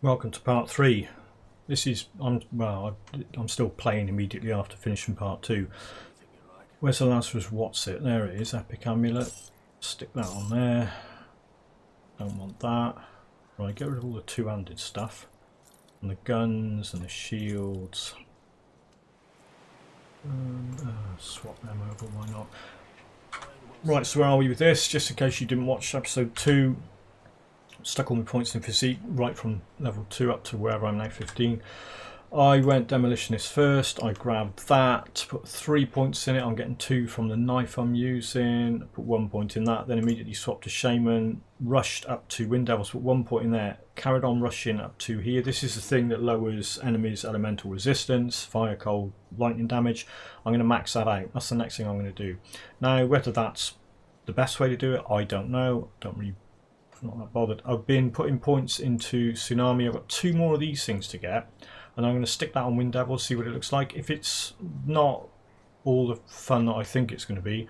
Welcome to part 3. This is I'm still playing immediately after finishing part 2. Where's the last was what's it? There it is, Epic Amulet. Stick that on there. Don't want that. Right, get rid of all the two-handed stuff. And the guns and the shields. Swap them over, why not? Right, so where are we with this? Just in case you didn't watch episode 2. Stuck all my points in physique right from level 2 up to wherever I'm now 15. I went demolitionist first. I grabbed that, put 3 points in it. I'm getting 2 from the knife I'm using. Put 1 point in that, then immediately swapped to shaman, rushed up to wind devils, put 1 point in there, carried on rushing up to here. This is the thing that lowers enemies' elemental resistance, fire, cold, lightning damage. I'm going to max that out. That's the next thing I'm going to do. Now, whether that's the best way to do it, I don't know. Not that bothered. I've been putting points into Tsunami. I've got 2 more of these things to get, and I'm going to stick that on Wind Devil, see what it looks like. If it's not all the fun that I think it's going to be,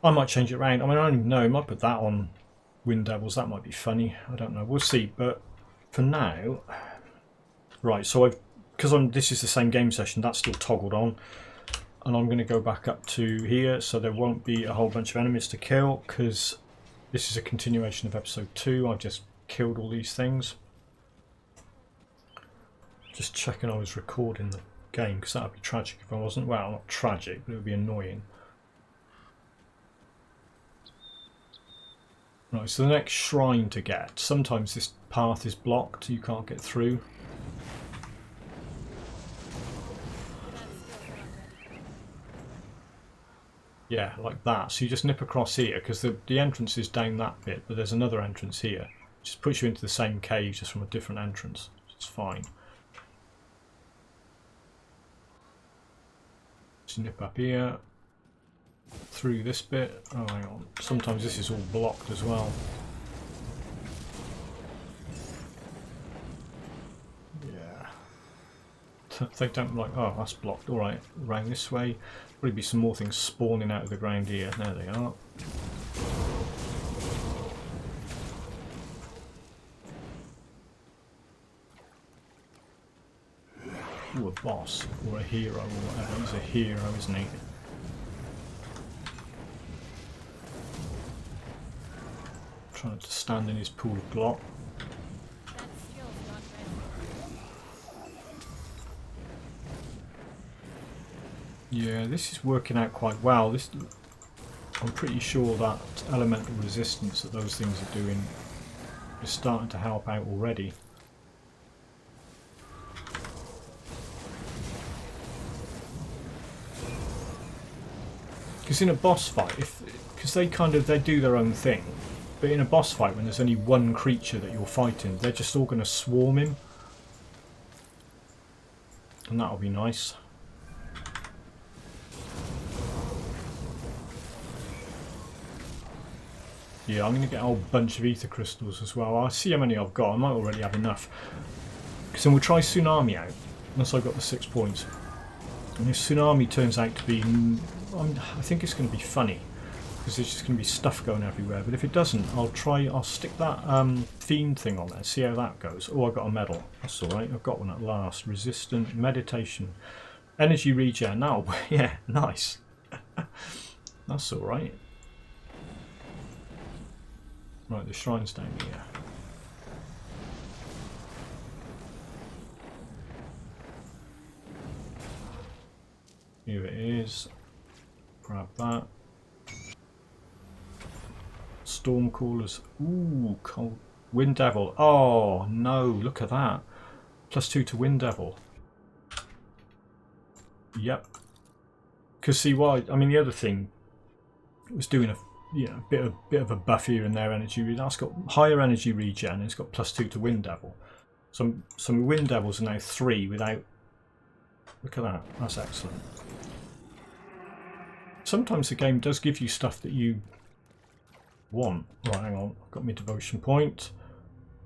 I might change it around. I mean, I don't even know. I might put that on Wind Devils. That might be funny. I don't know. We'll see. But for now, right. So this is the same game session. That's still toggled on, and I'm going to go back up to here, so there won't be a whole bunch of enemies to kill because this is a continuation of episode 2. I've just killed all these things. Just checking I was recording the game, because that would be tragic if I wasn't. Well, not tragic, but it would be annoying. Right, so the next shrine to get. Sometimes this path is blocked, you can't get through. Yeah, like that. So you just nip across here, because the entrance is down that bit, but there's another entrance here. Just puts you into the same cave, just from a different entrance. It's fine. Just nip up here, through this bit. Oh, hang on. Sometimes this is all blocked as well. Yeah. They don't like, oh, that's blocked. Alright, around this way. Probably be some more things spawning out of the ground here. There they are. Ooh, a boss or a hero or whatever. He's a hero, isn't he? Trying to stand in his pool of glot. Yeah, this is working out quite well. I'm pretty sure that elemental resistance that those things are doing is starting to help out already. Because in a boss fight, because they do their own thing, but in a boss fight when there's only one creature that you're fighting, they're just all going to swarm him, and that'll be nice. Yeah, I'm going to get a whole bunch of ether crystals as well. I'll see how many I've got. I might already have enough. Because then we'll try Tsunami out, once I've got the 6 points. And if Tsunami turns out to be, I think it's going to be funny, because there's just going to be stuff going everywhere. But if it doesn't, I'll stick that fiend thing on there, see how that goes. Oh, I got a medal. That's alright, I've got one at last. Resistant, meditation, energy regen. Now, yeah, nice. That's alright. Right, the shrine's down here. Here it is. Grab that. Storm callers. Ooh, cold. Wind Devil. Oh no, look at that. +2 to Wind Devil. Yep. Because see why? I mean, the other thing was doing a bit of a buff here and there energy. That's got higher energy regen and it's got +2 to Wind Devil. Some Wind Devils are now 3 without. Look at that. That's excellent. Sometimes the game does give you stuff that you want. Right, hang on. I've got my devotion point.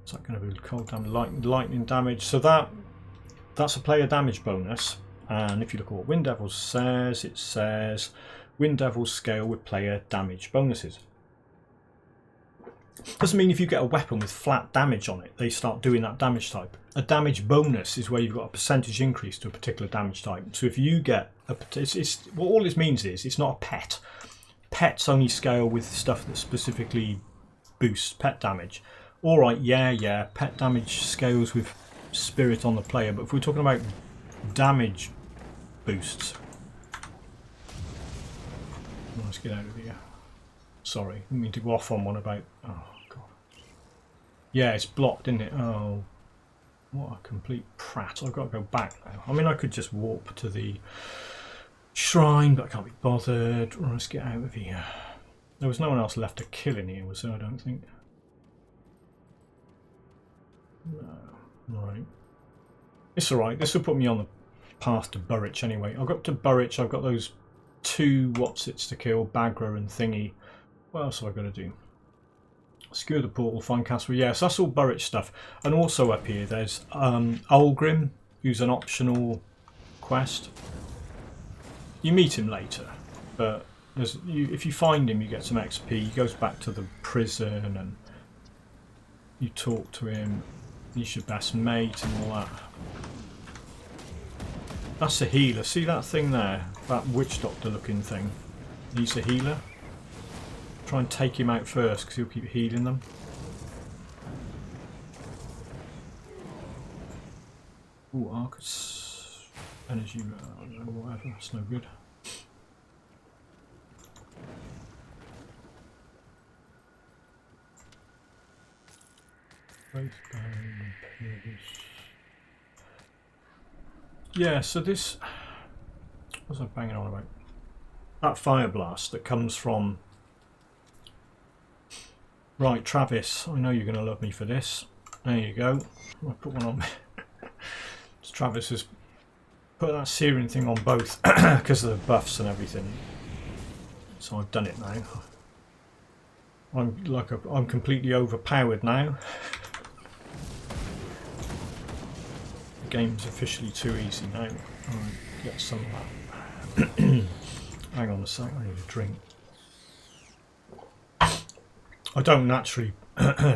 Is that going to be cold damage, lightning damage? So that's a player damage bonus. And if you look at what Wind Devil says, it says Wind Devils scale with player damage bonuses. Doesn't mean if you get a weapon with flat damage on it, they start doing that damage type. A damage bonus is where you've got a percentage increase to a particular damage type. So if you get a, well, all it means is it's not a pet. Pets only scale with stuff that specifically boosts pet damage. All right, yeah, pet damage scales with spirit on the player, but if we're talking about damage boosts, let's get out of here. Sorry, I didn't mean to go off on one about. Oh god. Yeah, it's blocked, isn't it? Oh, what a complete prat! I've got to go back now. I mean, I could just warp to the shrine, but I can't be bothered. Let's get out of here. There was no one else left to kill in here, was there? I don't think. No. Right. It's alright. This will put me on the path to Burrwitch anyway. I'll go up to Burrwitch. I've got those 2 whatsits to kill, Bagra and Thingy. What else have I got to do? Skewer the portal, find Kasparov. Yes, that's all Burrwitch stuff. And also up here there's Ulgrim, who's an optional quest. You meet him later, but if you find him you get some XP. He goes back to the prison and you talk to him. He's your best mate and all that. That's a healer. See that thing there? That witch doctor looking thing? He's a healer. Try and take him out first because he'll keep healing them. Ooh, Arcadelife. Energy, whatever. That's no good. Yeah, so this. What was I banging on about? That Fireblast that comes from. Right, Travis, I know you're going to love me for this. There you go. I'll put one on. Travis has put that searing thing on both because of the buffs and everything. So I've done it now. I'm completely overpowered now. The game's officially too easy now. I'll get some of that. Hang on a sec, I need a drink. I don't naturally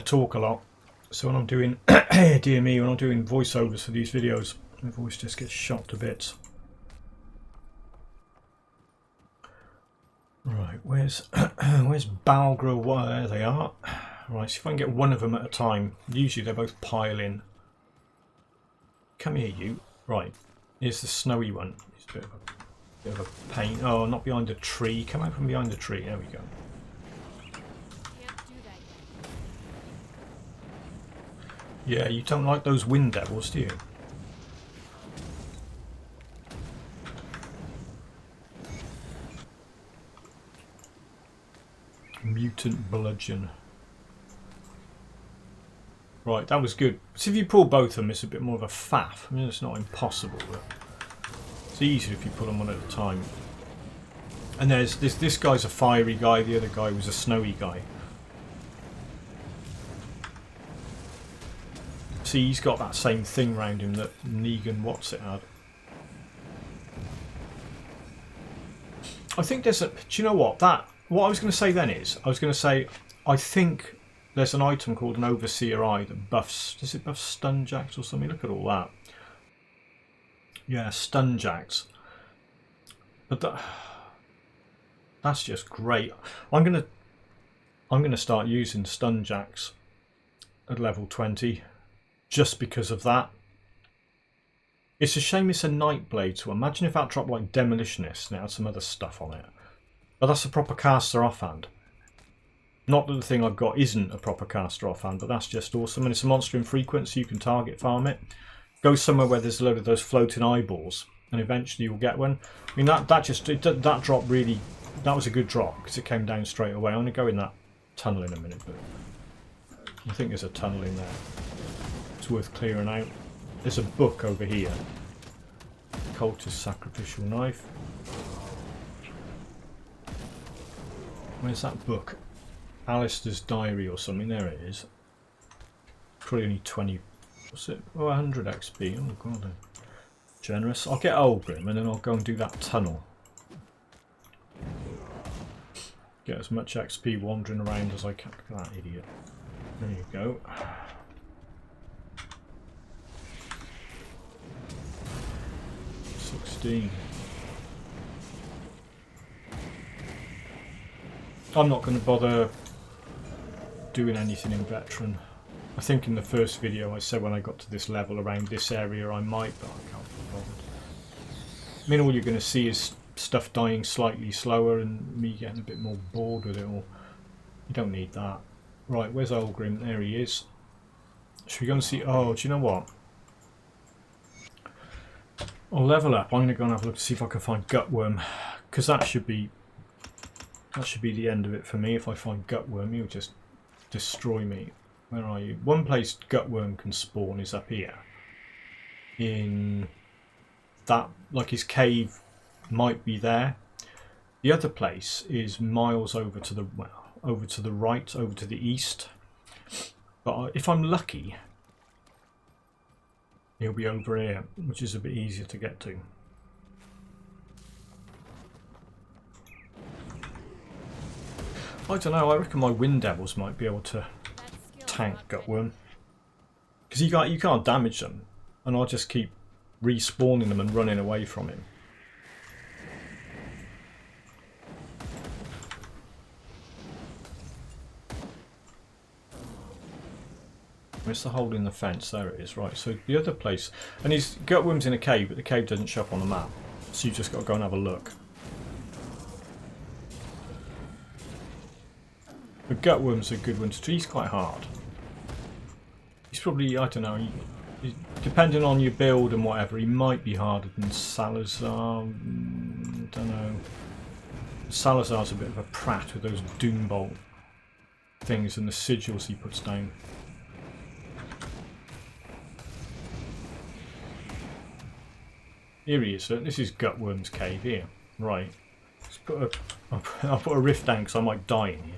talk a lot, so when I'm doing, dear me, when I'm doing voiceovers for these videos, my voice just gets shot to bits. Right, where's Balgra? There they are. Right, see if I can get one of them at a time. Usually they both pile in. Come here, you. Right, here's the snowy one. It's a bit of a pain. Oh, not behind a tree. Come out from behind the tree. There we go. Yeah, you don't like those wind devils, do you? Mutant bludgeon. Right, that was good. So if you pull both of them, it's a bit more of a faff. I mean, it's not impossible, but it's easier if you pull them one at a time. And there's this guy's a fiery guy, the other guy was a snowy guy. See, he's got that same thing round him that Negan What's-It had. I think there's a... Do you know what? What I was going to say then is, I was going to say, I think there's an item called an Overseer Eye that buffs... Does it buff Stunjacks or something? Look at all that. Yeah, Stunjacks. But that's just great. I'm gonna start using Stunjacks at level 20. Just because of that. It's a shame it's a Nightblade, so imagine if that dropped like Demolitionist and it had some other stuff on it. But that's a proper caster offhand. Not that the thing I've got isn't a proper caster offhand, but that's just awesome. And it's a monster infrequent, so you can target farm it. Go somewhere where there's a load of those floating eyeballs, and eventually you'll get one. I mean, that drop really... That was a good drop, because it came down straight away. I'm going to go in that tunnel in a minute, but I think there's a tunnel in there. Worth clearing out. There's a book over here. Cultist Sacrificial Knife. Where's that book? Alistair's Diary or something. There it is. Probably only 20. What's it? Oh, 100 XP. Oh god. Generous. I'll get Ulgrim and then I'll go and do that tunnel. Get as much XP wandering around as I can. Look at that idiot. There you go. I'm not going to bother doing anything in veteran. I think in the first video I said when I got to this level around this area I might, but I can't be bothered. I mean, all you're going to see is stuff dying slightly slower and me getting a bit more bored with it all. You don't need that. Right, where's Olgrim? There he is. Should we go and see? Oh, do you know what? I'll level up. I'm going to go and have a look to see if I can find Gutworm, because that should be the end of it for me. If I find Gutworm, he'll just destroy me. Where are you? One place Gutworm can spawn is up here. In that, like his cave might be there. The other place is miles over to the right, over to the east. But if I'm lucky, he'll be over here, which is a bit easier to get to. I don't know, I reckon my Wind Devils might be able to tank Gutworm. Because you can't damage them, and I'll just keep respawning them and running away from him. Where's the hole in the fence? There it is. Right, so the other place, and his Gutworm's in a cave, but the cave doesn't show up on the map, so you've just got to go and have a look. But Gutworm's a good one to treat. He's quite hard. He's probably, I don't know, depending on your build and whatever, he might be harder than Salazar. Don't know. Salazar's a bit of a prat with those Doombolt things and the sigils he puts down. Here he is. This is Gutworm's cave here. Right. I'll put a rift down because I might die in here.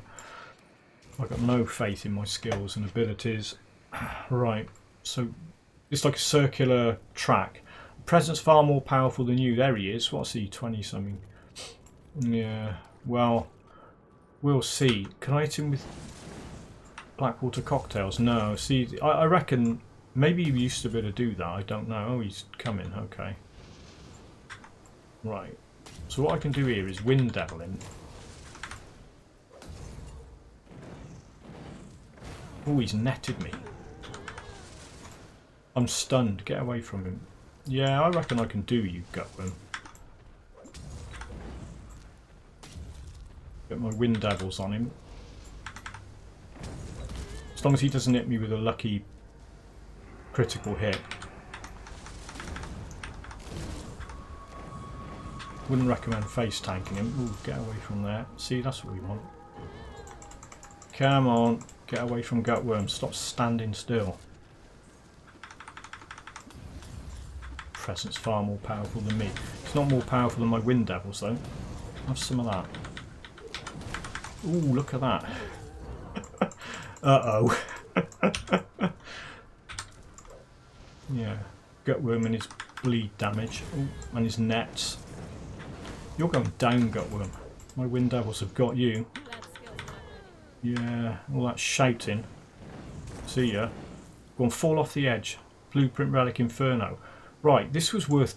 I've got no faith in my skills and abilities. Right. So it's like a circular track. Presence far more powerful than you. There he is. What's he? 20 something. Yeah. Well, we'll see. Can I hit him with Blackwater cocktails? No. See, I reckon maybe he used to be able to do that. I don't know. Oh, he's coming. Okay. Right, so what I can do here is Wind Devil him. Oh, he's netted me. I'm stunned. Get away from him. Yeah, I reckon I can do you, Gutworm. Get my Wind Devils on him. As long as he doesn't hit me with a lucky critical hit. Wouldn't recommend face tanking him. Ooh, get away from there. See, that's what we want. Come on, get away from Gutworm. Stop standing still. Presence far more powerful than me. It's not more powerful than my Wind Devils though. Have some of that. Ooh, look at that. Uh-oh. Yeah, Gutworm and his bleed damage. Ooh, and his nets. You're going down, Gutworm. My Wind Devils have got you. Yeah, all that shouting. See ya. Go and fall off the edge. Blueprint Relic Inferno. Right, this was worth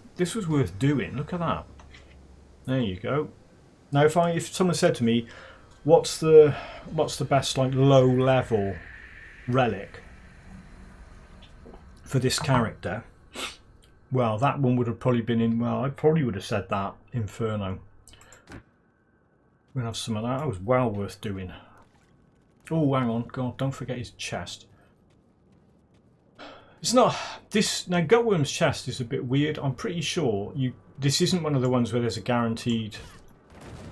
doing. Look at that. There you go. Now, if someone said to me, what's the best like low level relic for this character? Well, that one would have probably been in. Well, I probably would have said that Inferno. We're gonna have some of that. That was well worth doing. Oh, hang on, God! Don't forget his chest. It's not this now. Gutworm's chest is a bit weird. I'm pretty sure this isn't one of the ones where there's a guaranteed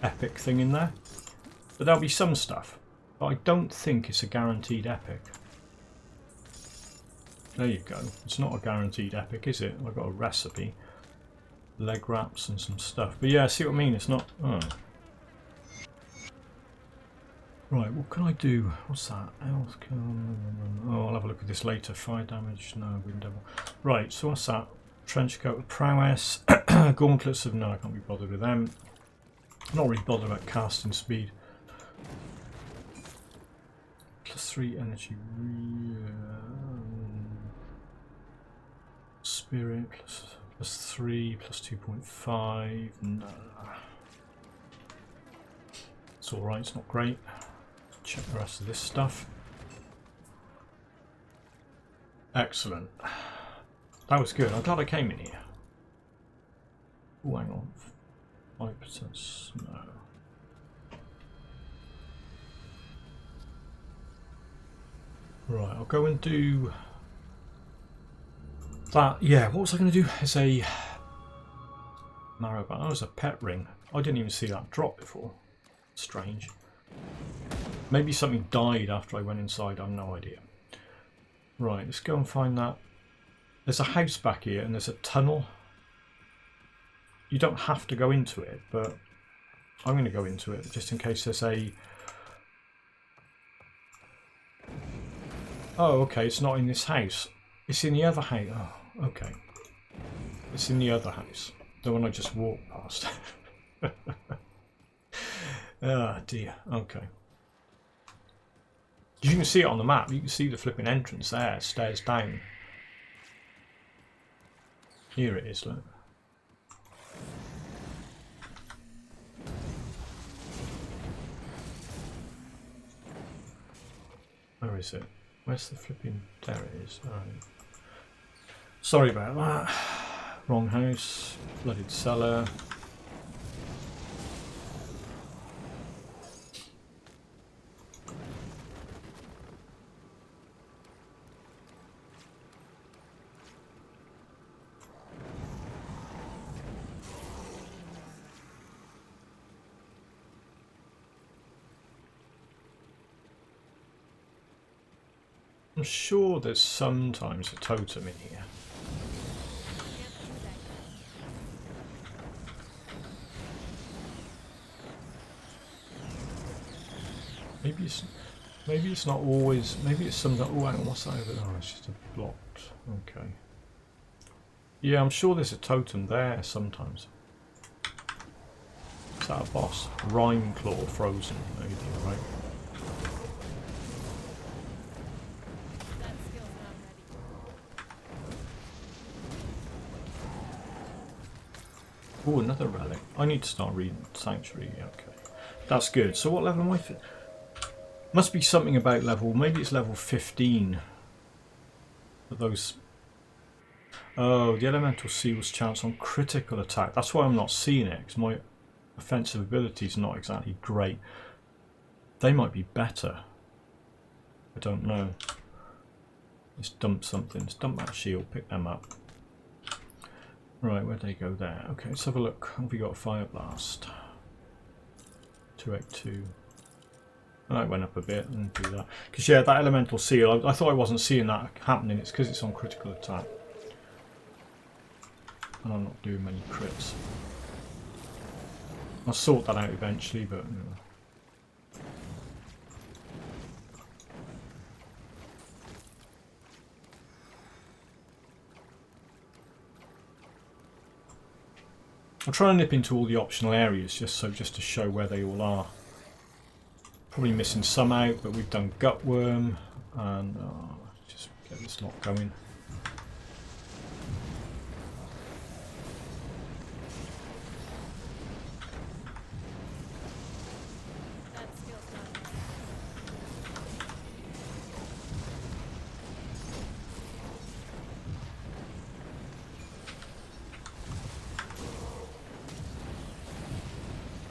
epic thing in there, but there'll be some stuff. But I don't think it's a guaranteed epic. There you go. It's not a guaranteed epic, is it? I've got a recipe. Leg wraps and some stuff. But yeah, see what I mean? It's not... Oh. Right, what can I do? What's that? Oh, I'll have a look at this later. Fire damage. No, Wind Devil. Right, so what's that? Trenchcoat of Prowess. Gauntlets of... No, I can't be bothered with them. I'm not really bothered about casting speed. +3 energy. Spirit +3 +2.5. Nah. It's alright, it's not great. Check the rest of this stuff. Excellent. That was good. I'm glad I came in here. Oh, hang on. 5% snow. Right, I'll go and do that. Yeah, what was I going to do? As a marrow band. That was a pet ring. I didn't even see that drop before. Strange. Maybe something died after I went inside. I have no idea. Right, let's go and find that. There's a house back here and there's a tunnel. You don't have to go into it, but I'm going to go into it just in case there's a... Oh, okay, it's not in this house. It's in the other house. Oh, okay. It's in the other house. The one I just walked past. Ah, dear. Okay. You can see it on the map. You can see the flipping entrance there. Stairs down. Here it is, look. Where is it? Where's the flipping... There it is. Alright. Sorry about that. Wrong house. Flooded cellar. I'm sure there's sometimes a totem in here. Maybe it's not always. Maybe it's some. Oh, hang on, what's that over there? Oh, it's just a blocked. Okay. Yeah, I'm sure there's a totem there sometimes. Is that a boss? Rime Claw frozen, maybe, right? Oh, another relic. I need to start reading Sanctuary. Okay, that's good. So what level am I? Must be something about level. Maybe it's level 15. For those. Oh, the Elemental Seal's chance on critical attack. That's why I'm not seeing it, because my offensive ability is not exactly great. They might be better. I don't know. Let's dump something. Let's dump that shield. Pick them up. Right, where'd they go there? Okay, let's have a look. Have we got a Fireblast? 282. And that went up a bit and do that. Because, yeah, that Elemental Seal, I thought I wasn't seeing that happening. It's because it's on critical attack. And I'm not doing many crits. I'll sort that out eventually, but... You know. I'll try and nip into all the optional areas just to show where they all are. Probably missing some out, but we've done Gutworm and just get this lot going.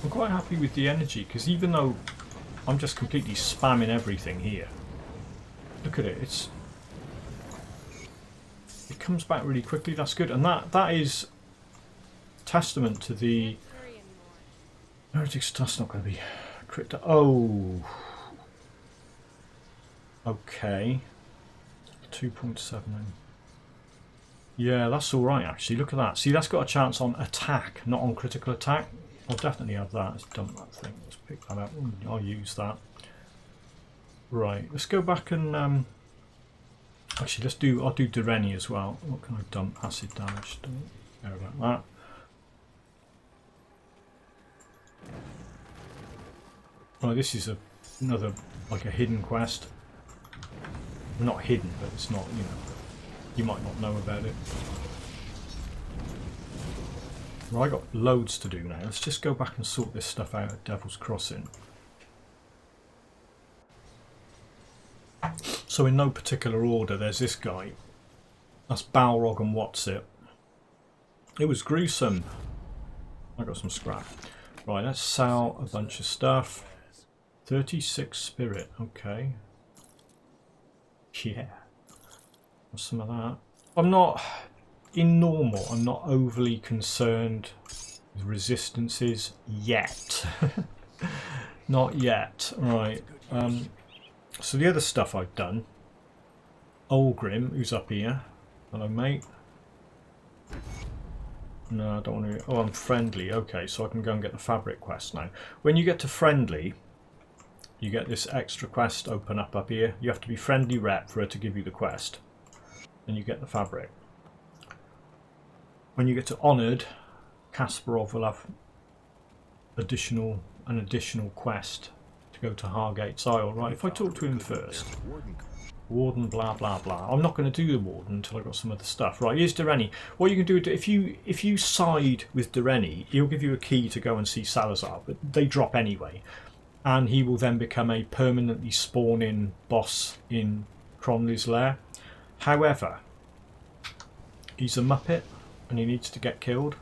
I'm quite happy with the energy because even though I'm just completely spamming everything here, look at it, it comes back really quickly. That's good, and that is testament to the Heretic's. That's not going to be crit. Oh, okay, 2.7. Yeah, that's all right actually. Look at that. See, that's got a chance on attack, not on critical attack. I'll definitely have that. Let's dump that thing. Let's pick that up. I'll use that. Right, let's go back and actually I'll do Dureni as well. What can I dump? Acid damage. Don't care about that. Right, this is another like a hidden quest. Not hidden, but it's not, you know, you might not know about it. Well, I got loads to do now. Let's just go back and sort this stuff out at Devil's Crossing. So in no particular order, there's this guy. That's Balrog and what's it. It was gruesome. I got some scrap. Right, let's sell a bunch of stuff. 36 spirit, okay. Yeah. What's some of that? I'm not... In normal, I'm not overly concerned with resistances yet. Not yet. Right. So the other stuff I've done. Olgrim, who's up here. Hello, mate. No, I don't want to... Oh, I'm friendly. Okay, so I can go and get the fabric quest now. When you get to friendly, you get this extra quest open up here. You have to be friendly rep for her to give you the quest. And you get the fabric. When you get to honoured, Kasparov will have an additional quest to go to Hargate's Isle. Right, if I talk to him first. Warden, blah blah blah. I'm not going to do the Warden until I've got some other stuff. Right, here's Dureni. What you can do if you side with Dureni, he'll give you a key to go and see Salazar, but they drop anyway, and he will then become a permanently spawning boss in Cronley's Lair. However, he's a muppet and he needs to get killed,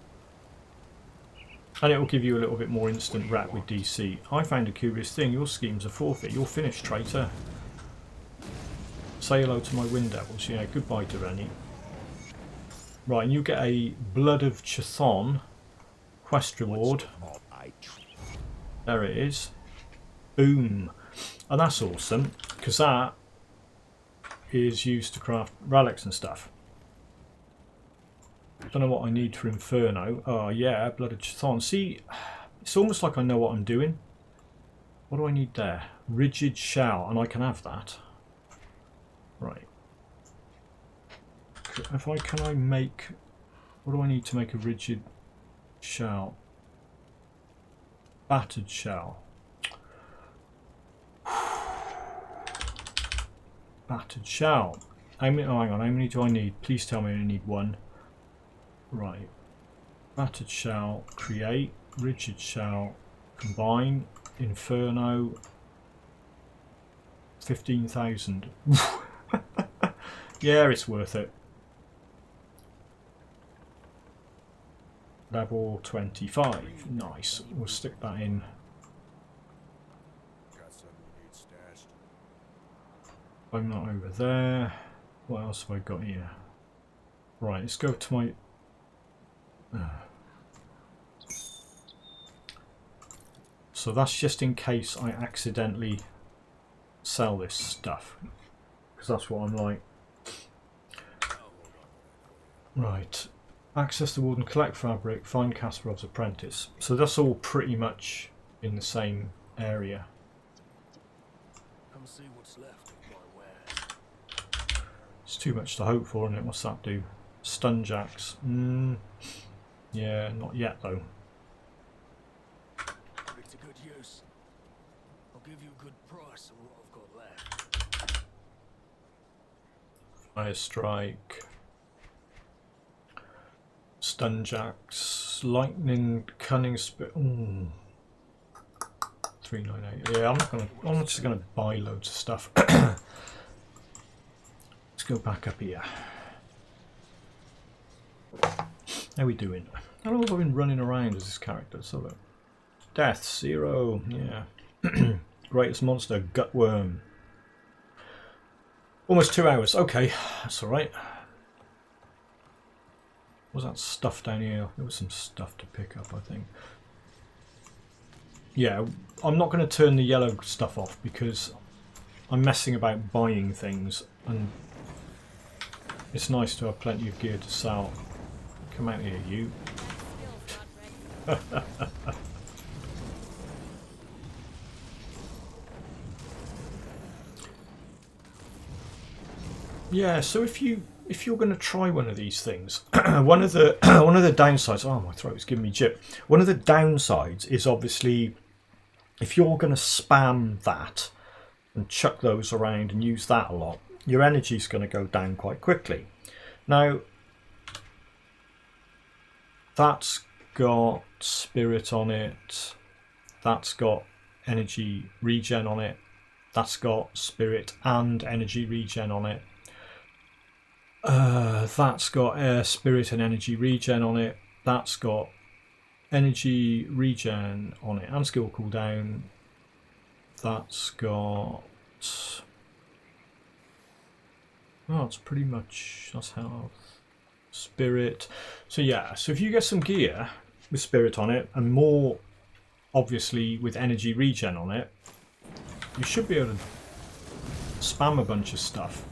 and it will give you a little bit more instant rep with DC. I found a curious thing. Your scheme's a forfeit. You're finished, traitor. Say hello to my wind devils. Yeah, goodbye, Dureni. Right, and you get a Blood of Chthon quest reward. There it is. Boom. And that's awesome, because that is used to craft relics and stuff. Don't know what I need for Inferno. Oh yeah, Blood of Chthon. See, it's almost like I know what I'm doing. What do I need there? Rigid Shell, and I can have that. Right. Can I make... What do I need to make a rigid shell? Battered shell. Battered shell. How many, oh, hang on, how many do I need? Please tell me I only need one. Right. Battered shell, create, rigid shell, combine, Inferno, 15,000. Yeah, it's worth it. Level 25. Nice. We'll stick that in. I'm not over there. What else have I got here? Right, let's go to my... So that's just in case I accidentally sell this stuff, because that's what I'm like. Right, access the Warden, collect fabric, find Kasparov's Apprentice. So that's all pretty much in the same area. Come see what's left of my wares. It's too much to hope for, isn't it? What's that do? Stun jacks. Yeah, not yet though. Put it to good use. I'll give you a good price on what I've got left. Fire strike. Stun jacks. Lightning, cunning spit. 398. Yeah, I'm just gonna buy loads of stuff. Let's go back up here. How are we doing? How long have I been running around as this character? So look. Death, 0. Yeah. Greatest monster, Gutworm. Almost 2 hours. Okay, that's alright. Was that stuff down here? There was some stuff to pick up, I think. Yeah, I'm not going to turn the yellow stuff off because I'm messing about buying things, and it's nice to have plenty of gear to sell. Come out here, you. Yeah, so if you're going to try one of these things, one of the downsides. Oh, my throat is giving me jip. One of the downsides is obviously if you're going to spam that and chuck those around and use that a lot, your energy's going to go down quite quickly. Now, that's got spirit on it, that's got energy regen on it, that's got spirit and energy regen on it, that's got spirit and energy regen on it, that's got energy regen on it and skill cooldown, that's got... oh, it's pretty much... that's health, spirit. So yeah, so if you get some gear with spirit on it and more obviously with energy regen on it, you should be able to spam a bunch of stuff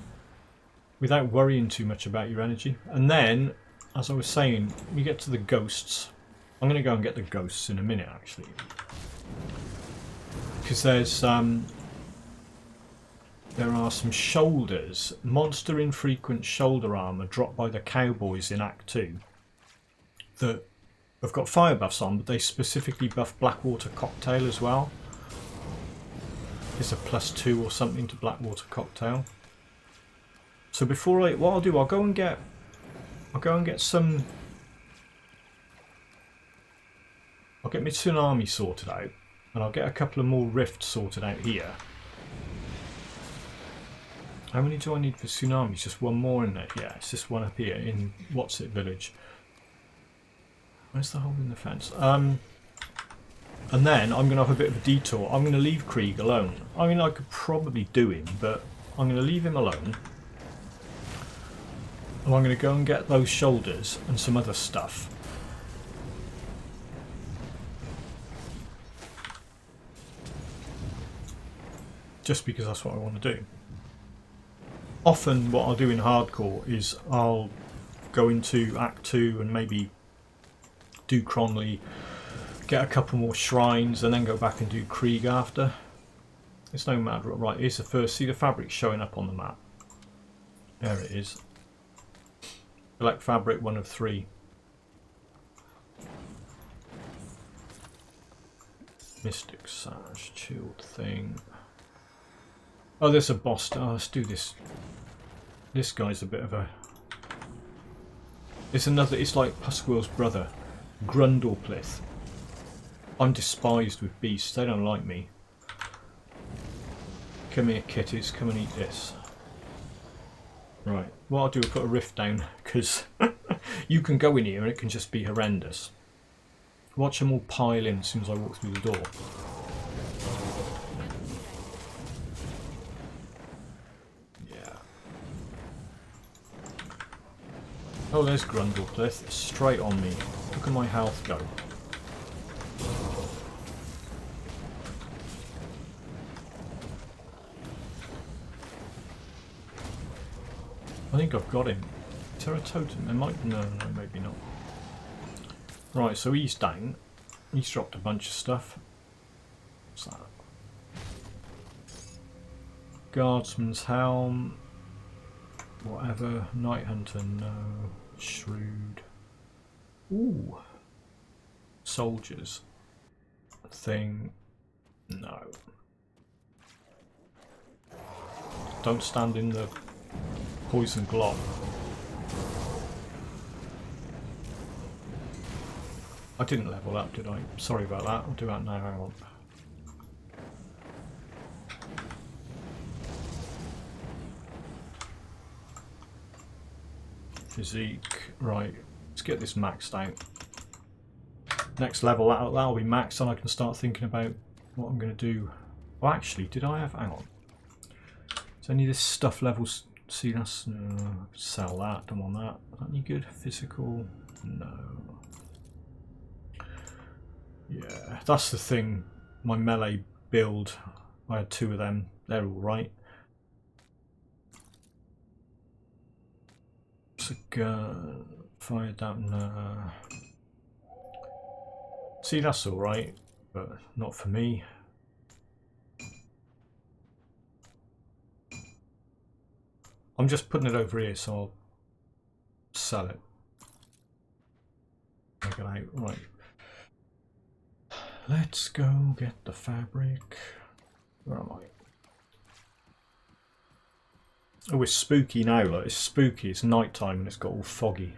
without worrying too much about your energy. And then, as I was saying, you get to the ghosts. I'm going to go and get the ghosts in a minute actually, because there's there are some shoulders, monster infrequent shoulder armour dropped by the cowboys in Act 2 that have got fire buffs on, but they specifically buff Blackwater Cocktail as well. It's a +2 or something to Blackwater Cocktail. So before what I'll do, I'll go and get some... I'll get my Tsunami sorted out, and I'll get a couple of more rifts sorted out here. How many do I need for Tsunami? Just one more in there. Yeah, it's just one up here in What's It Village. Where's the hole in the fence? And then I'm going to have a bit of a detour. I'm going to leave Krieg alone. I mean, I could probably do him, but I'm going to leave him alone. And I'm going to go and get those shoulders and some other stuff. Just because that's what I want to do. Often what I'll do in hardcore is I'll go into Act 2 and maybe do Cronley, get a couple more shrines and then go back and do Krieg after. It's no matter. Right, here's the first. See the fabric showing up on the map. There it is. Select fabric, 1 of 3. Mystic Sash, chilled thing. Oh, there's a boss. Oh, let's do this. This guy's a bit of a... it's another... it's like Pasquale's brother. Grundleplith. I'm despised with beasts. They don't like me. Come here, kitties. Come and eat this. Right. What I'll do is put a rift down, because you can go in here and it can just be horrendous. Watch them all pile in as soon as I walk through the door. Oh, there's Grundleplith, straight on me. Look at my health go. I think I've got him. Is there a totem? There might... no, maybe not. Right, so he's down. He's dropped a bunch of stuff. What's that? Guardsman's helm. Whatever. Night Hunter, no. Shrewd. Ooh. Soldiers. Thing. No. Don't stand in the poison glob. I didn't level up, did I? Sorry about that. I'll do that now. Hang on. Physique, right, let's get this maxed out. Next level, that'll be maxed and I can start thinking about what I'm going to do. Oh, actually, did I have... hang on. Is any of this stuff levels... see, that's... sell that, don't want that. Is that any good? Physical? No. Yeah, that's the thing. My melee build, I had 2 of them. They're all right. Fire down. See, that's all right, but not for me. I'm just putting it over here, so I'll sell it. Take it out. Right. Let's go get the fabric. Where am I? Oh, it's spooky now, look. It's spooky. It's night time and it's got all foggy.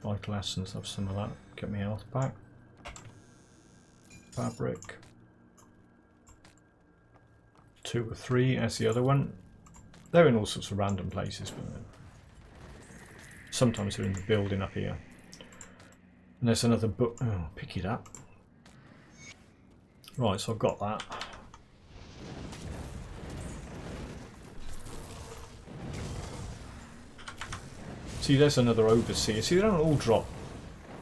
Vital Essence, have some of that. Get me health back. Fabric. 2 or 3 as the other one. They're in all sorts of random places, but sometimes they're in the building up here. And there's another book. Oh, pick it up. Right, so I've got that. See, there's another Overseer. See, they don't all drop.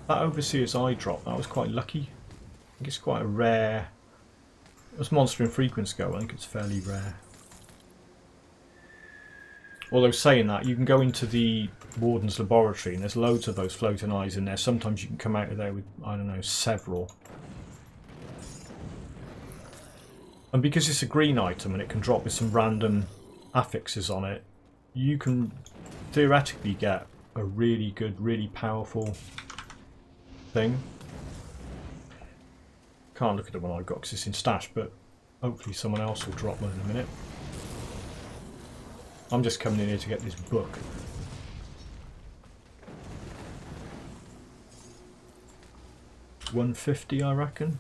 That Overseer's eye drop, that was quite lucky. I think it's quite a rare. As Monster and Frequency go, I think it's fairly rare. Although saying that, you can go into the Warden's laboratory and there's loads of those floating eyes in there. Sometimes you can come out of there with, I don't know, several. And because it's a green item and it can drop with some random affixes on it, you can theoretically get a really good, really powerful thing. Can't look at the one I've got because it's in stash, but hopefully someone else will drop one in a minute. I'm just coming in here to get this book. $150, I reckon.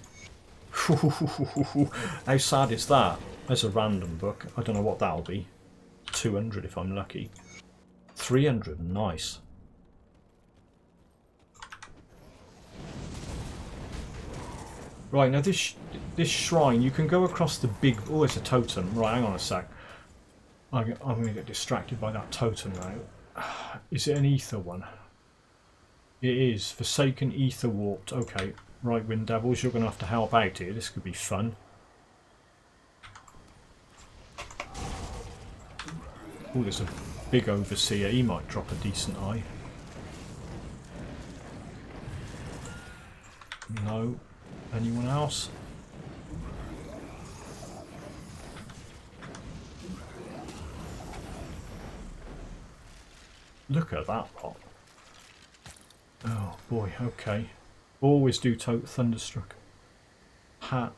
How sad is that? There's a random book. I don't know what that'll be. 200 if I'm lucky. 300, nice. Right, now this shrine, you can go across the big... Oh, it's a totem. Right, hang on a sec. I'm going to get distracted by that totem now. Is it an ether one? It is. Forsaken Aether Warped. Okay, right, Wind Devils, you're going to have to help out here. This could be fun. Oh, there's a big Overseer. He might drop a decent eye. No. Anyone else? Look at that lot. Oh boy, okay. Always do Thunderstruck. Hat.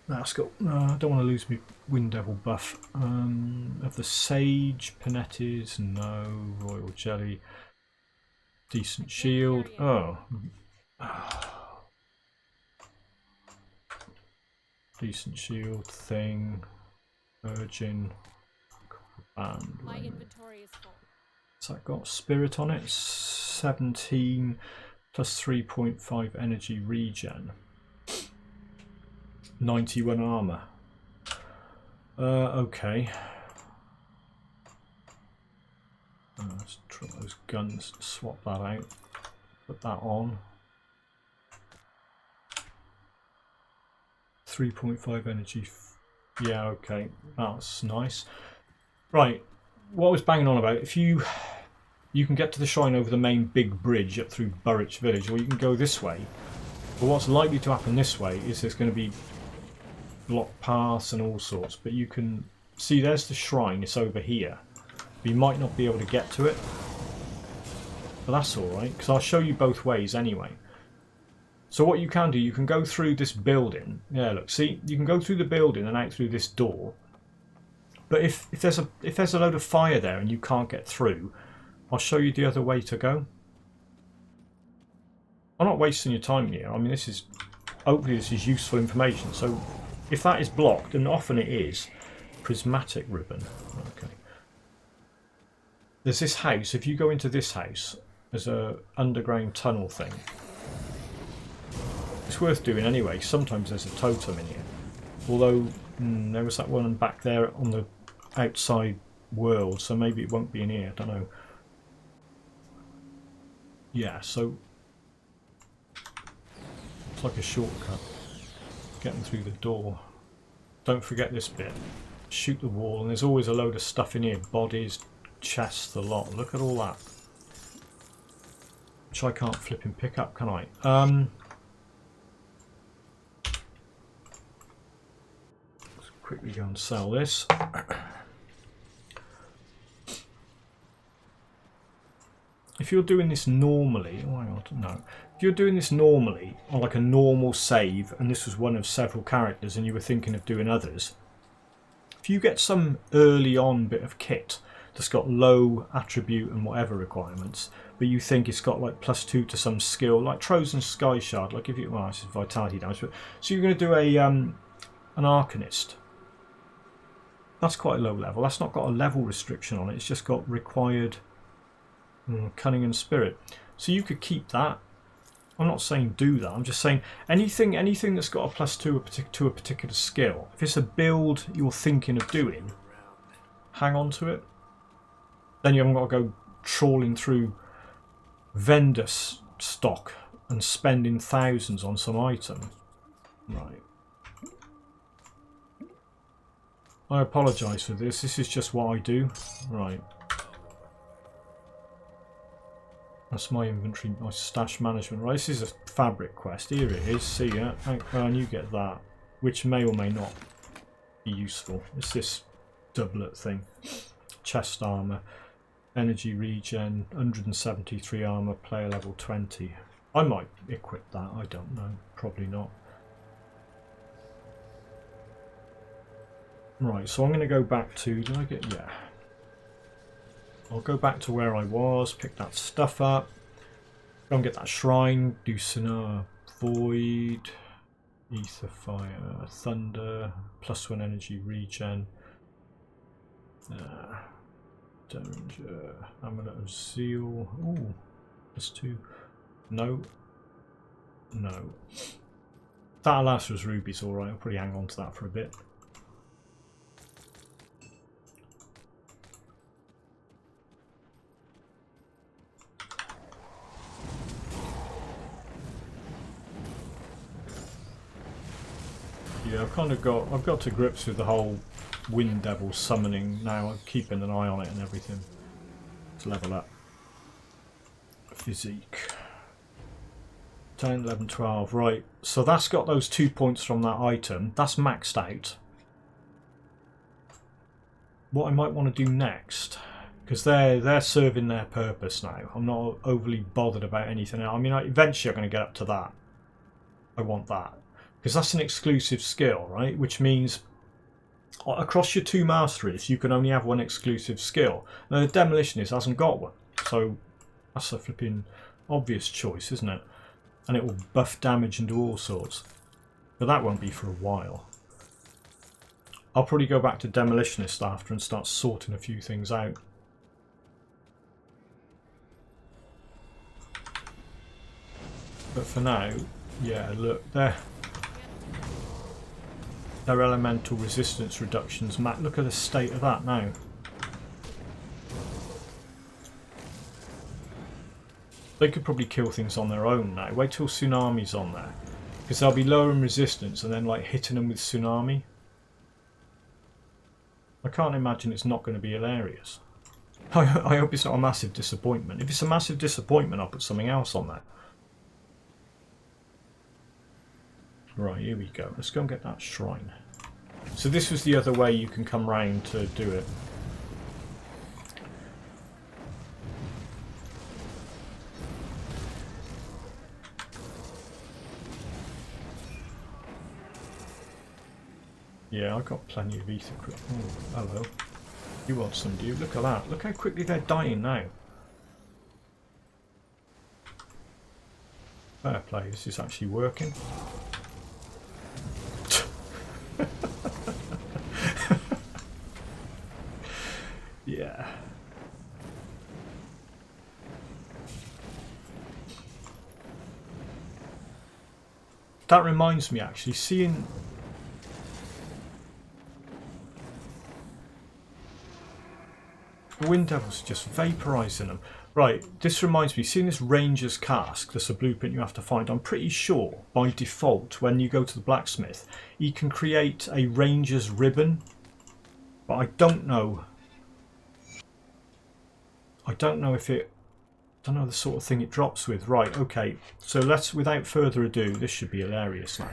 That's got. No, I don't want to lose my Wind Devil buff. Of the Sage, Panettis, no. Royal Jelly. Decent shield. Oh. Decent shield thing. Virgin. And my inventory is full. So that got Spirit on it. 17 plus 3.5 energy regen. 91 armor. Okay. Let's try those guns. Swap that out. Put that on. 3.5 energy. Yeah, okay. That's nice. Right. What I was banging on about, if you can get to the shrine over the main big bridge up through Burrwitch Village, or you can go this way. But what's likely to happen this way is there's going to be block paths and all sorts. But you can see there's the shrine, it's over here. But you might not be able to get to it. But that's alright, because I'll show you both ways anyway. So what you can do, you can go through this building. Yeah, look, see, you can go through the building and out through this door. But if there's a load of fire there and you can't get through, I'll show you the other way to go. I'm not wasting your time here. I mean, hopefully this is useful information. So if that is blocked, and often it is, prismatic ribbon. Okay. There's this house. If you go into this house, there's a underground tunnel thing. It's worth doing anyway. Sometimes there's a totem in here. Although there was that one back there on the outside world, so maybe it won't be in here. I don't know. Yeah, so it's like a shortcut. Getting through the door. Don't forget this bit. Shoot the wall, and there's always a load of stuff in here. Bodies, chests, the lot. Look at all that. Which I can't flip and pick up, can I? Let's quickly go and sell this. If you're doing this normally, oh hang on, no. If you're doing this normally, on like a normal save, and this was one of several characters and you were thinking of doing others, If you get some early on bit of kit that's got low attribute and whatever requirements, but you think it's got like +2 to some skill, like Trojan Sky Shard, like if you, well, this is vitality damage, but so you're going to do a an Arcanist. That's quite a low level. That's not got a level restriction on it. It's just got required cunning and spirit. So you could keep that. I'm not saying do that. I'm just saying anything that's got a +2 to a particular skill. If it's a build you're thinking of doing, hang on to it. Then you haven't got to go trawling through vendor stock and spending thousands on some item. Right. I apologise for this. This is just what I do. Right. That's my inventory, my stash management. Right, this is a fabric quest. Here it is. See ya. And you get that, which may or may not be useful. It's this doublet thing. Chest armour, energy regen, 173 armour, player level 20. I might equip that. I don't know. Probably not. Right, so I'm going to go back to... Did I get... Yeah. I'll go back to where I was, pick that stuff up, go and get that shrine, do Tsunami, Void, Ether, Fire, Thunder, +1 energy regen, Danger, Amulet of Zeal, ooh, +2, no, no. That allows us rubies, alright, I'll probably hang on to that for a bit. Yeah, I've got to grips with the whole Wind Devil summoning now. I'm keeping an eye on it and everything. To level up. Physique. 10, 11, 12. Right, so that's got those 2 points from that item. That's maxed out. What I might want to do next, because they're serving their purpose now. I'm not overly bothered about anything else. I mean, eventually I'm going to get up to that. I want that. Because that's an exclusive skill, right? Which means across your 2 masteries, you can only have 1 exclusive skill. Now, the Demolitionist hasn't got one. So that's a flipping obvious choice, isn't it? And it will buff damage and do all sorts. But that won't be for a while. I'll probably go back to Demolitionist after and start sorting a few things out. But for now, yeah, look, their elemental resistance reductions, Matt, look at the state of that now. They could probably kill things on their own now. Wait till Tsunami's on there. Because they'll be lowering resistance and then like hitting them with Tsunami. I can't imagine it's not going to be hilarious. I hope it's not a massive disappointment. If it's a massive disappointment, I'll put something else on there. Right, here we go. Let's go and get that shrine. So this was the other way you can come round to do it. Yeah, I've got plenty of ether. Oh, hello. You want some, do you? Look at that. Look how quickly they're dying now. Fair play, this is actually working. Yeah. That reminds me, actually, seeing the Wind Devils just vaporising them. Right, this reminds me, seeing this Ranger's Cask, that's a blueprint you have to find, I'm pretty sure by default when you go to the blacksmith you can create a Ranger's ribbon, but I don't know if it, I don't know the sort of thing it drops with. Right, okay, so let's, without further ado, this should be hilarious now.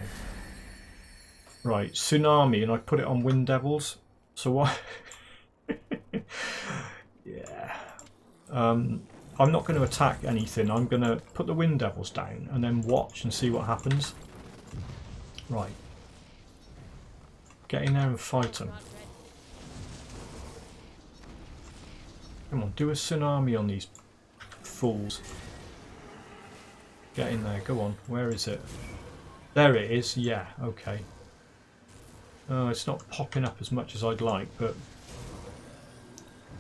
Right, Tsunami, and I put it on Wind Devils, so what? Yeah. I'm not going to attack anything. I'm going to put the Wind Devils down and then watch and see what happens. Right. Get in there and fight them. Come on, do a tsunami on these fools. Get in there, go on. Where is it? There it is, yeah, okay. Oh, it's not popping up as much as I'd like, but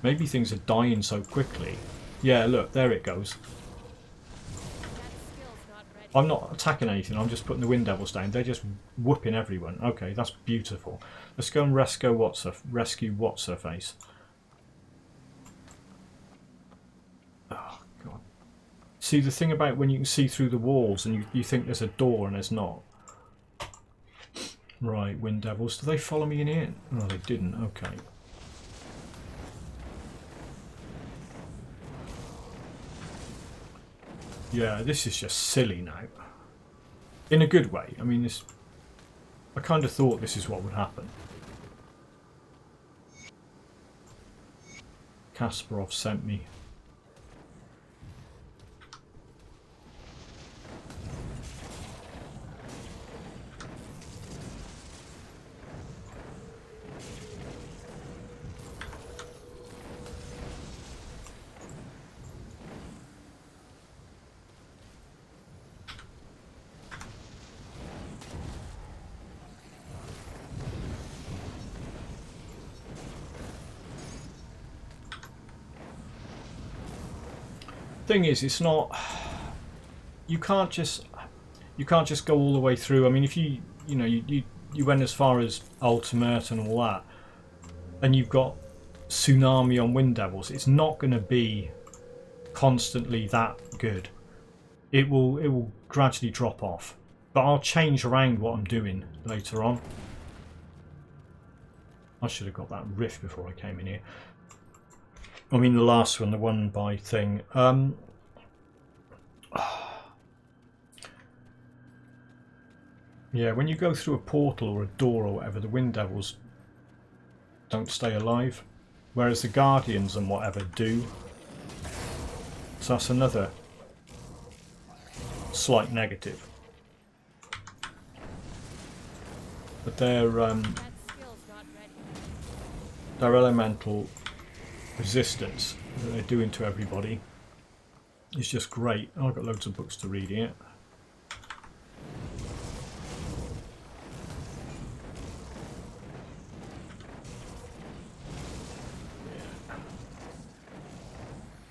maybe things are dying so quickly. Yeah, look, there it goes. I'm not attacking anything, I'm just putting the Wind Devils down. They're just whooping everyone. Okay, that's beautiful. Let's go and rescue What's-Her-Face. Oh, God. See, the thing about when you can see through the walls and you think there's a door and there's not. Right, Wind Devils. Do they follow me in here? No, they didn't. Okay. Yeah, this is just silly now. In a good way. I mean, this. I kind of thought this is what would happen. Kasparov sent me. Thing is, it's not. You can't just go all the way through. I mean, if you went as far as Ultimate and all that, and you've got Tsunami on Wind Devils, it's not going to be constantly that good. It will gradually drop off. But I'll change around what I'm doing later on. I should have got that rift before I came in here. I mean the last one, the one by thing. Yeah, when you go through a portal or a door or whatever, the Wind Devils don't stay alive, whereas the Guardians and whatever do. So that's another slight negative. But their elemental resistance that they're doing to everybody is just great. Oh, I've got loads of books to read here.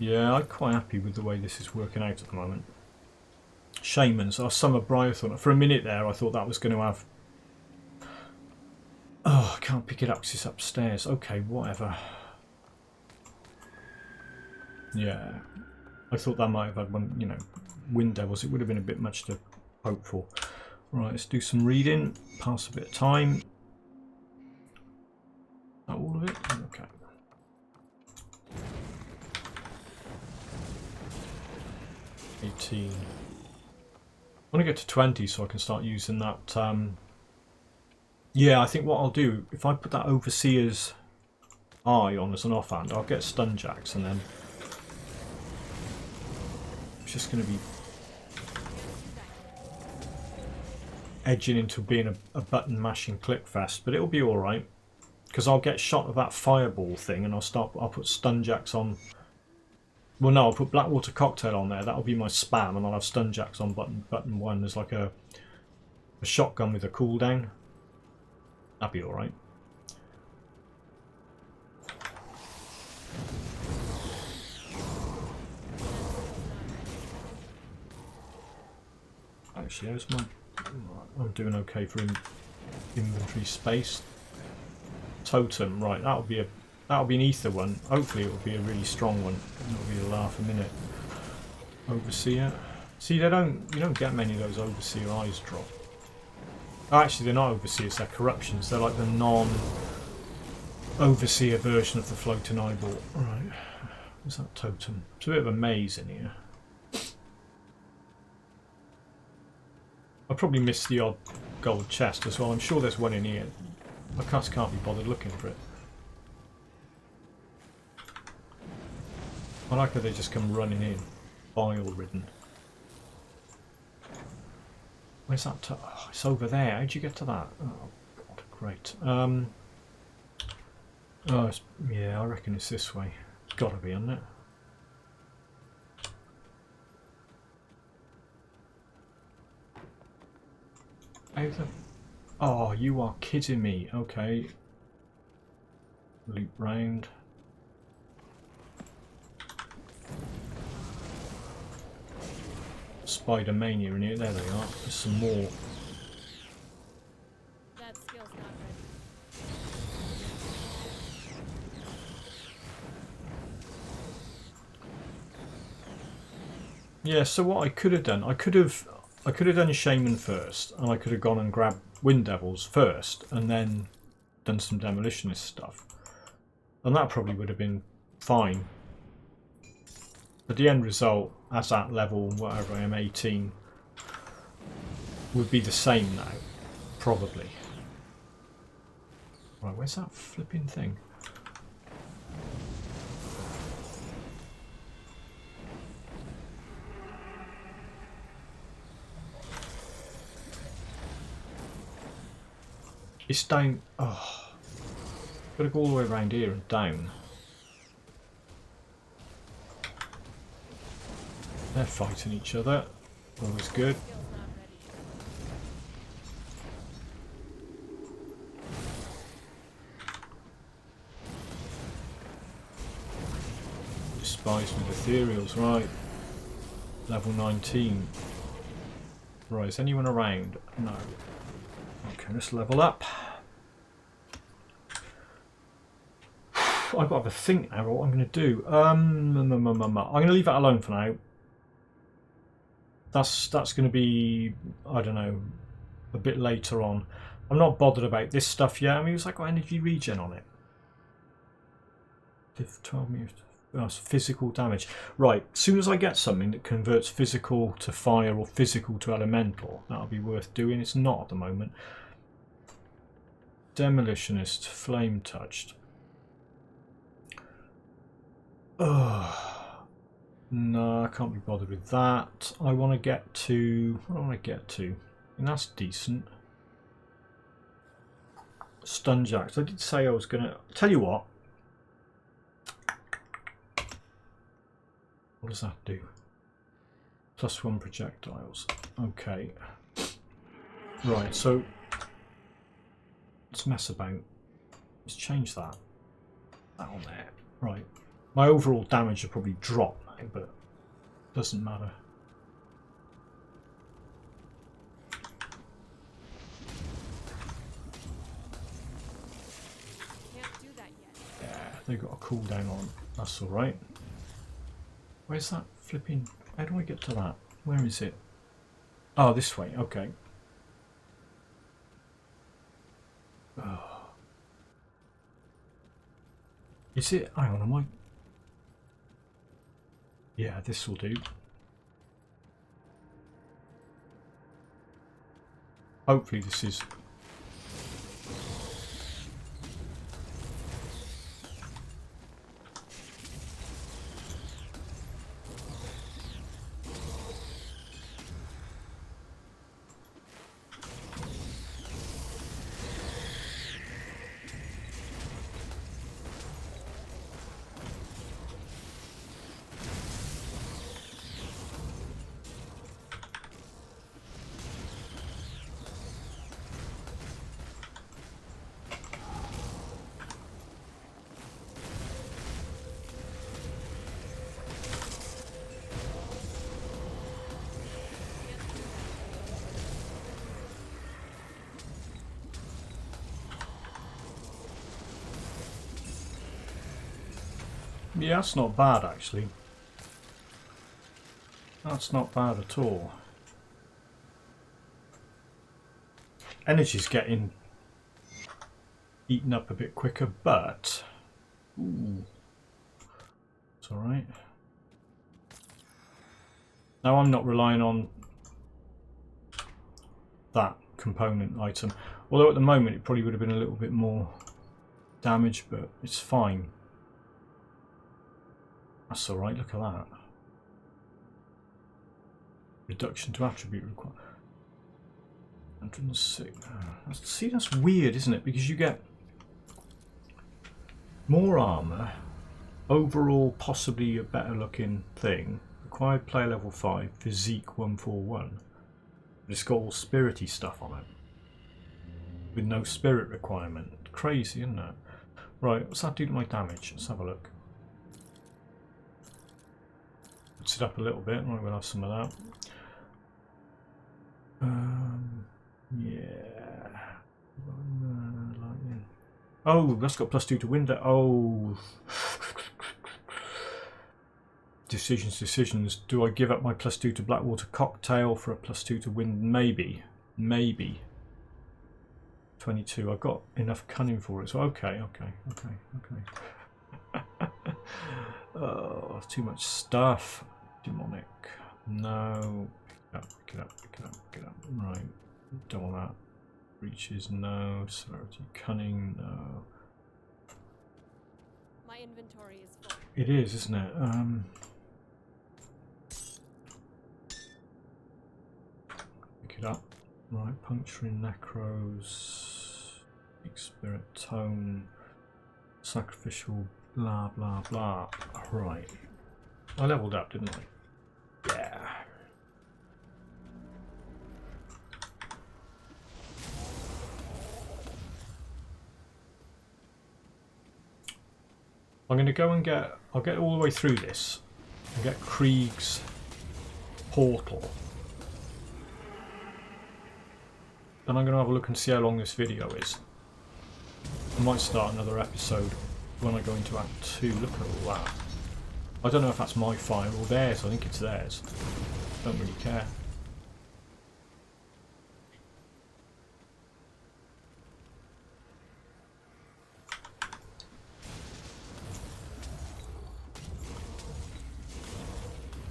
Yeah, I'm quite happy with the way this is working out at the moment. Shamans, our Summer Briarthorn. For a minute there I thought that was going to have... Oh, I can't pick it up because it's upstairs. Okay, whatever. Yeah, I thought that might have had one, you know, Wind Devils. It would have been a bit much to hope for. Right, let's do some reading. Pass a bit of time. Not all of it? Okay. $18. I want to get to 20 so I can start using that. Yeah, I think what I'll do, if I put that Overseer's Eye on as an offhand, I'll get Stunjacks and then it's just going to be edging into being a button mashing click fest, but it'll be alright because I'll get shot of that fireball thing and I'll put Stunjacks on. Well, no, I'll put Blackwater Cocktail on there. That'll be my spam, and I'll have Stunjacks on button 1. There's like a shotgun with a cooldown. That'd be alright. Actually, there's my... I'm doing okay for inventory space. Totem, right, that'll be an ether one. Hopefully it'll be a really strong one. It'll be a laugh a minute. Overseer. See, you don't get many of those Overseer eyes drop. Oh, actually, they're not Overseers, they're corruptions. They're like the non-Overseer version of the floating eyeball. Right. What's that totem? It's a bit of a maze in here. I probably missed the odd gold chest as well. I'm sure there's one in here. I can't be bothered looking for it. I like how they just come running in, bile-ridden. Where's that? Oh, it's over there. How'd you get to that? Oh, God, great. Oh, yeah, I reckon it's this way. Gotta be, hasn't it? Oh, you are kidding me. Okay. Loop round. Spider Mania in here. There they are. There's some more. That skill's not ready. Yeah, so what I could have done, I could have done Shaman first, and I could have gone and grabbed Wind Devils first, and then done some Demolitionist stuff. And that probably would have been fine. But the end result, as at level, whatever I am, 18, would be the same now. Probably. Right, where's that flipping thing? It's down. Oh, gotta go all the way around here and down. They're fighting each other. Always good. Skill's not ready. Despised with ethereals, right? Level 19. Right, is anyone around? No. Okay, let's level up. I've got to have a think now what I'm going to do. I'm going to leave that alone for now. That's going to be, I don't know, a bit later on. I'm not bothered about this stuff yet. I mean, it's like got energy regen on it. 12 meters. Oh, it's physical damage. Right, as soon as I get something that converts physical to fire or physical to elemental, that'll be worth doing. It's not at the moment. Demolitionist, flame touched. Ugh. No, I can't be bothered with that. I want to get to... What do I want to get to? And that's decent. Stun jacks. I did say I was going to... Tell you what. What does that do? +1 projectiles. Okay. Right, so... Let's mess about. Let's change that. That on there. Right. My overall damage will probably drop now, but doesn't matter. Can't do that yet. Yeah, they've got a cooldown on. That's alright. Where's that flipping... How do I get to that? Where is it? Oh, this way. Okay. Oh. Is it? Hang on, am I... Yeah, this will do. Hopefully this is... Yeah, that's not bad actually. That's not bad at all. Energy's getting eaten up a bit quicker, but ooh, it's alright. Now I'm not relying on that component item. Although at the moment it probably would have been a little bit more damage, but it's fine. That's alright, look at that. Reduction to attribute required. 106. See, that's weird, isn't it? Because you get more armour Overall, possibly a better looking thing. Required player level 5, physique 141. But it's got all spirity stuff on it. With no spirit requirement. Crazy, isn't it? Right, what's that do to my damage? Let's have a look. Puts it up a little bit, right, we'll have some of that. Yeah. Lightning. Oh, that's got +2 to wind. Oh. Decisions. Do I give up my +2 to Blackwater Cocktail for a +2 to wind? Maybe. 22. I've got enough cunning for it. So okay. Oh, too much stuff. Demonic. No. Pick it up. Right. Don't want that. Breaches. No. Severity. Cunning. No. My inventory is full. It is, isn't it? Pick it up. Right. Puncturing necros. Big spirit tone. Sacrificial. Blah blah blah. Right. I leveled up, didn't I? Yeah. I'm going to go and I'll get all the way through this and get Krieg's portal. Then I'm going to have a look and see how long this video is. I might start another episode when I go into Act 2. Look at all that. I don't know if that's my fire or theirs. I think it's theirs. Don't really care.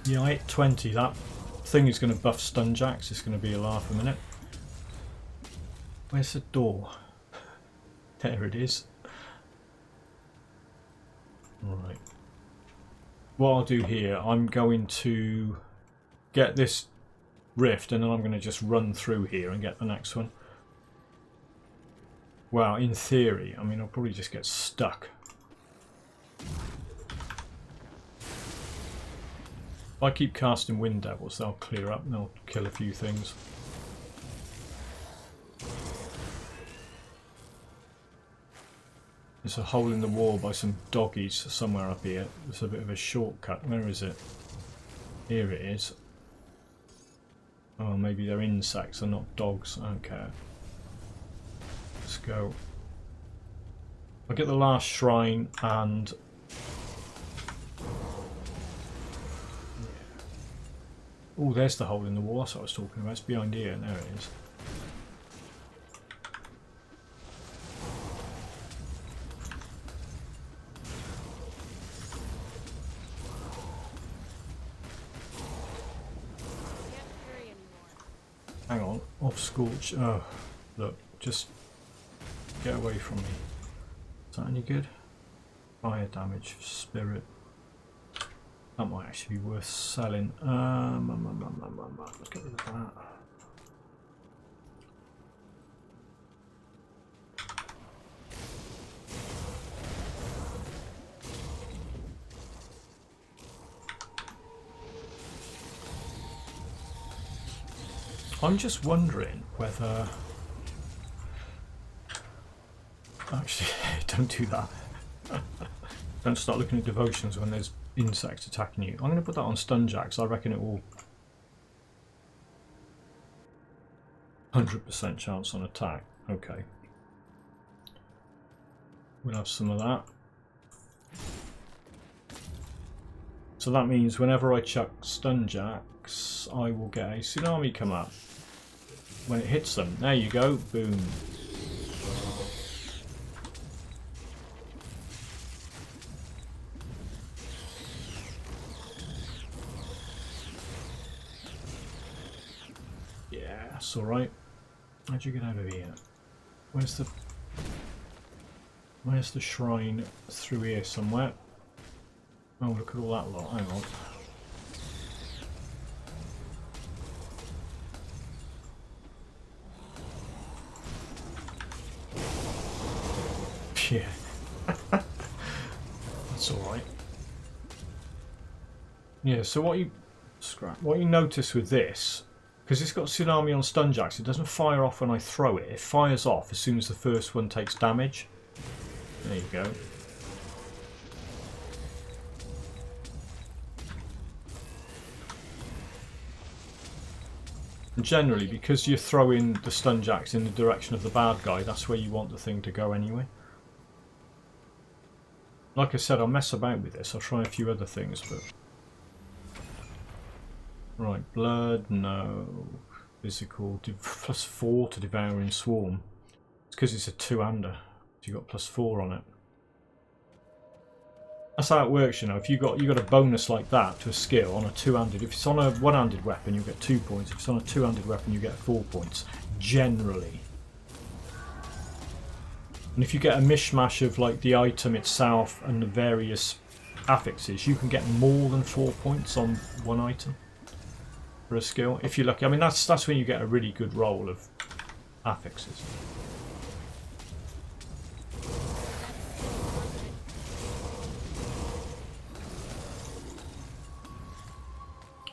Yeah, I hit 20. That thing is going to buff stun jacks. It's going to be a laugh a minute. Where's the door? There it is. Right. What I'll do here, I'm going to get this rift and then I'm going to just run through here and get the next one. Well, in theory, I mean, I'll probably just get stuck. If I keep casting Wind Devils, they'll clear up and they'll kill a few things. There's a hole in the wall by some doggies somewhere up here. There's a bit of a shortcut. Where is it? Here it is. Oh, maybe they're insects and not dogs. I don't care. Let's go. I'll get the last shrine and... Oh, there's the hole in the wall. That's what I was talking about. It's behind here. There it is. Hang on, off scorch. Oh, look, just get away from me. Is that any good? Fire damage, spirit. That might actually be worth selling. Let's get rid of that. I'm just wondering whether... Actually, don't do that. Don't start looking at devotions when there's insects attacking you. I'm going to put that on stun jacks. I reckon it will... 100% chance on attack. Okay. We'll have some of that. So that means whenever I chuck stun jacks, I will get a tsunami come up. When it hits them. There you go. Boom. Yeah, that's alright. How'd you get out of here? Where's the shrine? Through here somewhere. Oh, look at all that lot. Hang on. Yeah. That's alright. Yeah, so what you notice with this, because it's got Tsunami on stun jacks, it doesn't fire off when I throw it. It fires off as soon as the first one takes damage. There you go. And generally, because you're throwing the stun jacks in the direction of the bad guy, that's where you want the thing to go anyway. Like I said, I'll mess about with this. I'll try a few other things, but... Right, blood, no. Physical, +4 to Devouring Swarm. It's because it's a two-hander. So you got +4 on it. That's how it works, you know. If you got a bonus like that to a skill on a two-handed, if it's on a one-handed weapon, you get 2 points. If it's on a two-handed weapon, you get 4 points. Generally. And if you get a mishmash of like the item itself and the various affixes, you can get more than 4 points on one item for a skill if you're lucky. I mean, that's when you get a really good roll of affixes.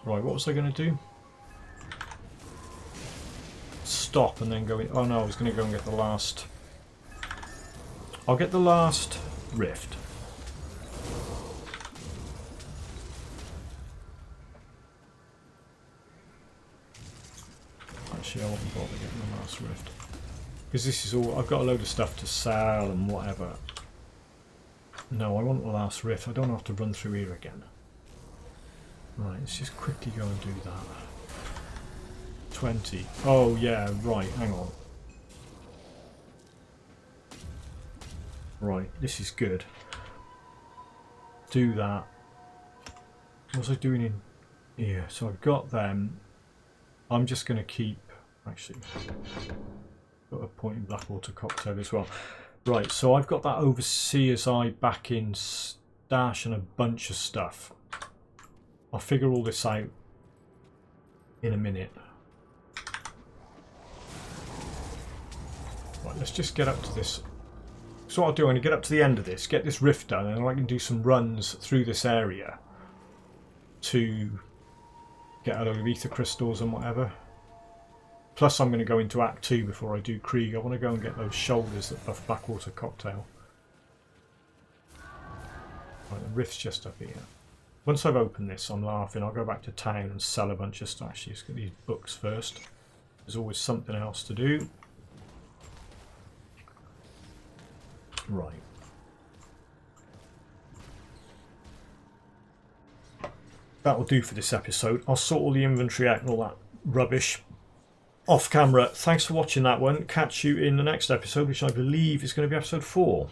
Right, what was I going to do? Stop and then go in. Oh no, I was going to go and get the last... I'll get the last rift. Actually, I won't bother getting the last rift. Because this is all... I've got a load of stuff to sell and whatever. No, I want the last rift. I don't have to run through here again. Right, let's just quickly go and do that. 20. Oh yeah, right, hang on. Right, this is good. Do that. What was I doing in here? So I've got them. I'm just going to keep... Actually, got a point in Blackwater Cocktail as well. Right, so I've got that Overseer's Eye back in stash and a bunch of stuff. I'll figure all this out in a minute. Right, let's just get up to this. So what I'll do, I'm going to get up to the end of this, get this rift done, and then I can do some runs through this area to get a load of ether crystals and whatever. Plus I'm going to go into Act 2 before I do Krieg. I want to go and get those shoulders that buff Blackwater Cocktail. Right, the rift's just up here. Once I've opened this, I'm laughing. I'll go back to town and sell a bunch of stuff. Actually, let's get these books first. There's always something else to do. Right. That will do for this episode. I'll sort all the inventory out and all that rubbish off camera. Thanks for watching that one. Catch you in the next episode, which I believe is going to be episode 4.